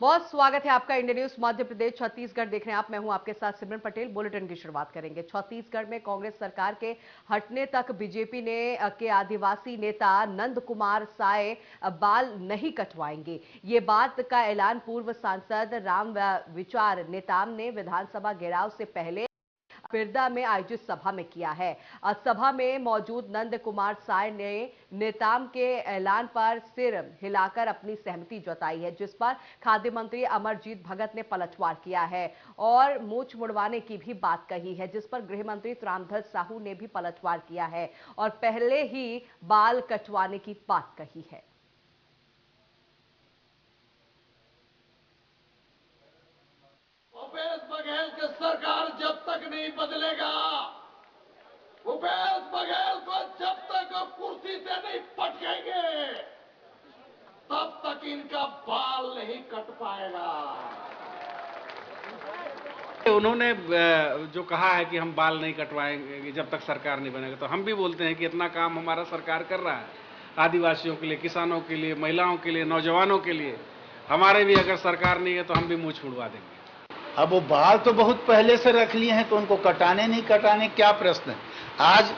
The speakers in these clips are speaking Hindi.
बहुत स्वागत है आपका इंडिया न्यूज मध्य प्रदेश छत्तीसगढ़ देख रहे हैं आप। मैं हूं आपके साथ सिमरन पटेल। बुलेटिन की शुरुआत करेंगे। छत्तीसगढ़ में कांग्रेस सरकार के हटने तक बीजेपी ने के आदिवासी नेता नंद कुमार साय बाल नहीं कटवाएंगे। ये बात का ऐलान पूर्व सांसद राम विचार नेताम ने विधानसभा घेराव से पहले पिरदा में आयोजित सभा में किया है। सभा में मौजूद नंद कुमार साय ने नेताम के ऐलान पर सिर हिलाकर अपनी सहमति जताई है, जिस पर खाद्य मंत्री अमरजीत भगत ने पलटवार किया है और मूछ मुड़वाने की भी बात कही है, जिस पर गृह मंत्री रामधर साहू ने भी पलटवार किया है और पहले ही बाल कटवाने की बात कही है। भूपेश बघेल की सरकार जब तक नहीं बदलेगा, भूपेश बघेल को जब तक कुर्सी से नहीं पटकेंगे, तब तक इनका बाल नहीं कट पाएगा। उन्होंने जो कहा है कि हम बाल नहीं कटवाएंगे जब तक सरकार नहीं बनेगा, तो हम भी बोलते हैं कि इतना काम हमारा सरकार कर रहा है आदिवासियों के लिए, किसानों के लिए, महिलाओं के लिए, नौजवानों के लिए। हमारे भी अगर सरकार नहीं है तो हम भी मुंह छुड़वा देंगे। अब वो बाल तो बहुत पहले से रख लिए हैं, तो उनको कटाने नहीं कटाने क्या प्रश्न है। आज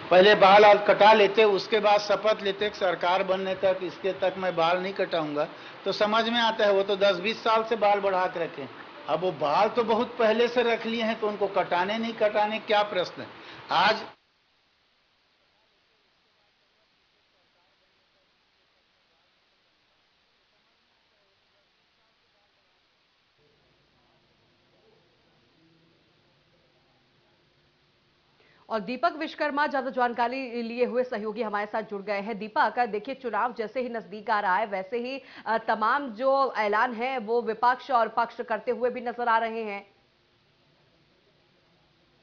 पहले बाल आज कटा लेते, उसके बाद शपथ लेते सरकार बनने तक इसके तक मैं बाल नहीं कटाऊंगा, तो समझ में आता है वो तो 10-20 साल से बाल बढ़ा के रखे। अब वो बाल तो बहुत पहले से रख लिए हैं, तो उनको कटाने नहीं कटाने क्या प्रश्न है। आज और दीपक विश्वकर्मा ज्यादा जानकारी लिए हुए सहयोगी हमारे साथ जुड़ गए हैं। दीपक, देखिए चुनाव जैसे ही नजदीक आ रहा है वैसे ही तमाम जो ऐलान है वो विपक्ष और पक्ष करते हुए भी नजर आ रहे हैं।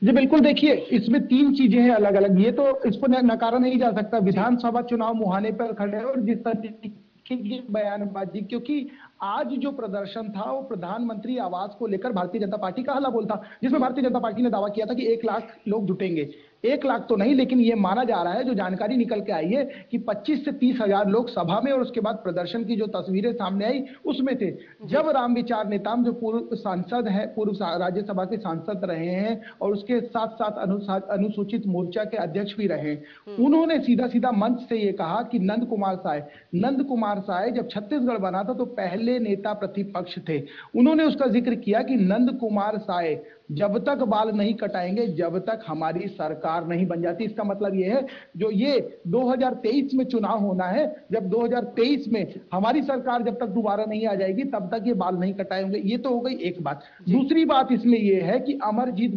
जी बिल्कुल, देखिए इसमें तीन चीजें हैं अलग अलग। ये तो इसको नकारा नहीं जा सकता, विधानसभा चुनाव मुहाने पर खड़े हैं और जिस तरीके की बयानबाजी, क्योंकि आज जो प्रदर्शन था वो प्रधानमंत्री आवास को लेकर भारतीय जनता पार्टी का हल्ला बोल था, जिसमें भारतीय जनता पार्टी ने दावा किया था कि 1 लाख लोग जुटेंगे। 1 लाख तो नहीं, लेकिन ये माना जा रहा है, जो जानकारी निकल के आई है कि 25 से 30 हजार लोग सभा में और उसके बाद प्रदर्शन की जो तस्वीरें सामने आई उसमें थे। जब राम विचार नेताम जो पूर्व सांसद है, पूर्व राज्यसभा के सांसद रहे हैं और उसके साथ साथ अनुसूचित मोर्चा के अध्यक्ष भी रहे, उन्होंने सीधा सीधा मंच से ये कहा कि नंद कुमार साय जब छत्तीसगढ़ बना था तो पहले नेता प्रतिपक्ष थे। उन्होंने उसका जिक्र किया कि नंद कुमार साय जब तक बाल नहीं कटाएंगे जब तक हमारी सरकार नहीं बन जाती। इसका मतलब यह है जो ये 2023 में चुनाव होना है, जब 2023 में हमारी सरकार जब तक दोबारा नहीं आ जाएगी तब तक ये बाल नहीं कटाएंगे। ये तो हो गई एक बात। दूसरी बात इसमें यह है कि अमरजीत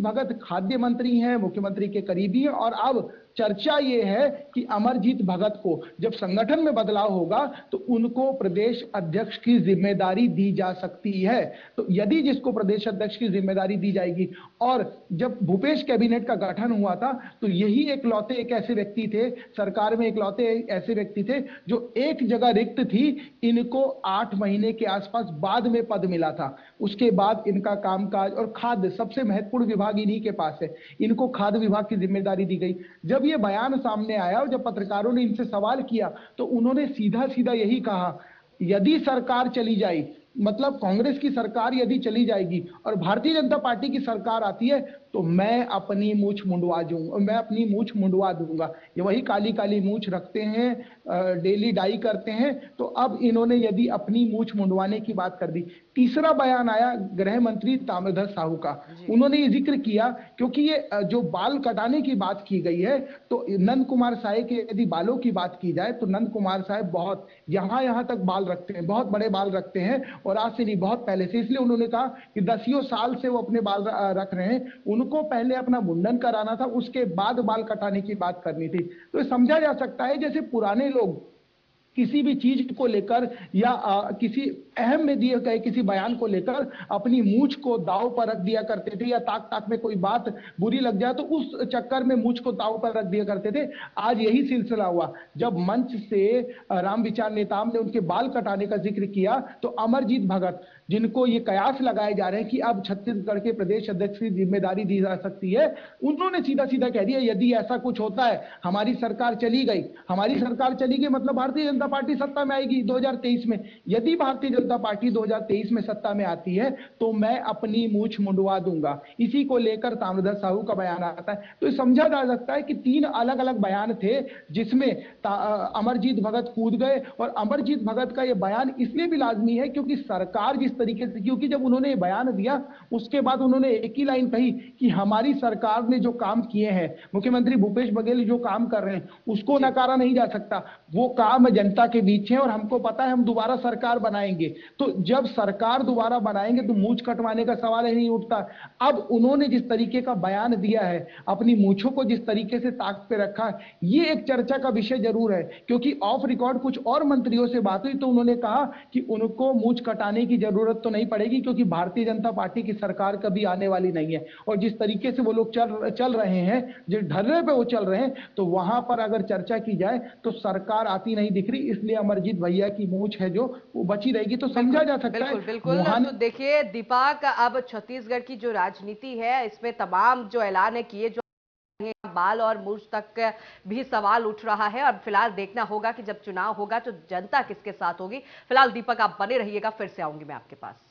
भगत खाद्य मंत्री हैं, मुख्यमंत्री के करीबी हैं, और अब चर्चा ये है कि अमरजीत भगत को जब संगठन में बदलाव होगा तो उनको प्रदेश अध्यक्ष की जिम्मेदारी दी जा सकती है। तो यदि जिसको प्रदेश अध्यक्ष की जिम्मेदारी दी जाएगी, और जब भूपेश कैबिनेट का गठन हुआ था तो यही एक ऐसे व्यक्ति थे, सरकार में एकलौते ऐसे व्यक्ति थे जो एक जगह रिक्त थी, इनको 8 महीने के आसपास बाद में पद मिला था। उसके बाद इनका कामकाज और खाद्य सबसे महत्वपूर्ण विभाग इन्हीं के पास है, इनको खाद्य विभाग की जिम्मेदारी दी गई। जब ये बयान सामने आया और जब पत्रकारों ने इनसे सवाल किया तो उन्होंने सीधा सीधा यही कहा, यदि सरकार चली जाए, मतलब कांग्रेस की सरकार यदि चली जाएगी और भारतीय जनता पार्टी की सरकार आती है तो मैं अपनी मूछ मुंडवा दूंगा। ये वही काली काली मूछ रखते हैं, डेली डाई करते हैं, तो अब इन्होंने यदि अपनी मूछ मुंडवाने की बात कर दी। तीसरा बयान आया गृह मंत्री ताम्रध्वज साहू का, उन्होंने ये जिक्र किया, क्योंकि ये जो बाल कटाने की बात की गई है तो नंद कुमार साय के यदि बालों की बात की जाए तो नंद कुमार साय बहुत यहां तक बाल रखते हैं, बहुत बड़े बाल रखते हैं, और आज से नहीं बहुत पहले से। इसलिए उन्होंने कहा कि 10 साल से वो अपने बाल रख रहे हैं, उनको पहले अपना मुंडन कराना था, उसके बाद बाल कटाने की बात करनी थी। तो समझा जा सकता है जैसे पुराने लोग किसी भी चीज को लेकर या किसी अहम में दिए गए किसी बयान को लेकर अपनी मूछ को दांव पर रख दिया करते थे, या ताक में कोई बात बुरी लग जाए तो उस चक्कर में मूछ को दांव पर रख दिया करते थे। आज यही सिलसिला हुआ, जब मंच से राम विचार नेताम ने उनके बाल कटाने का जिक्र किया तो अमरजीत भगत, जिनको ये कयास लगाए जा रहे हैं कि अब छत्तीसगढ़ के प्रदेश अध्यक्ष की जिम्मेदारी दी जा सकती है, उन्होंने सीधा सीधा कह दिया यदि ऐसा कुछ होता है, हमारी सरकार चली गई मतलब भारतीय जनता जनता पार्टी सत्ता में आएगी 2023 में। यदि भारतीय जनता पार्टी 2023 में सत्ता में आती है तो मैं अपनी मूछ मुंडवा दूंगा। इसी को लेकर ताम्रध्वज साहू का बयान आता है। तो समझा जा सकता है कि तीन अलग अलग बयान थे जिसमें अमरजीत भगत कूद गए। और अमरजीत भगत का यह बयान इसलिए भी लाजमी है क्योंकि सरकार जिस तरीके से, क्योंकि जब उन्होंने ये बयान दिया उसके बाद उन्होंने एक ही लाइन कही कि हमारी सरकार ने जो काम किए हैं, मुख्यमंत्री भूपेश बघेल जो काम कर रहे हैं उसको नकारा नहीं जा सकता। वो काम जनता के बीच है और हमको पता है हम दोबारा सरकार बनाएंगे। तो जब सरकार दोबारा बनाएंगे तो मूंछ कटवाने का सवाल ही नहीं उठता। अब उन्होंने जिस तरीके का बयान दिया है, अपनी मूंछों को जिस तरीके से ताक पे रखा है, ये एक चर्चा का विषय जरूर है। क्योंकि ऑफ रिकॉर्ड कुछ और मंत्रियों से बात हुई तो उन्होंने कहा कि उनको मूंछ कटाने की जरूरत तो नहीं पड़ेगी क्योंकि भारतीय जनता पार्टी की सरकार कभी आने वाली नहीं है। और जिस तरीके से वो लोग चल रहे हैं, जिस ढर्रे पे वो चल रहे हैं, तो वहां पर अगर चर्चा की जाए तो सरकार आती नहीं दिख रही। इसलिए अमरजीत भैया की मूंछ है जो वो बची रहेगी। तो समझा जा सकता है। बिल्कुल। तो देखिए दीपक, अब छत्तीसगढ़ की जो राजनीति है इसमें तमाम जो ऐलान किए जो बाल और मूंछ तक भी सवाल उठ रहा है। अब फिलहाल देखना होगा कि जब चुनाव होगा तो जनता किसके साथ होगी। फिलहाल दीपक आप बने रहिएगा, फिर से आऊंगी मैं आपके पास।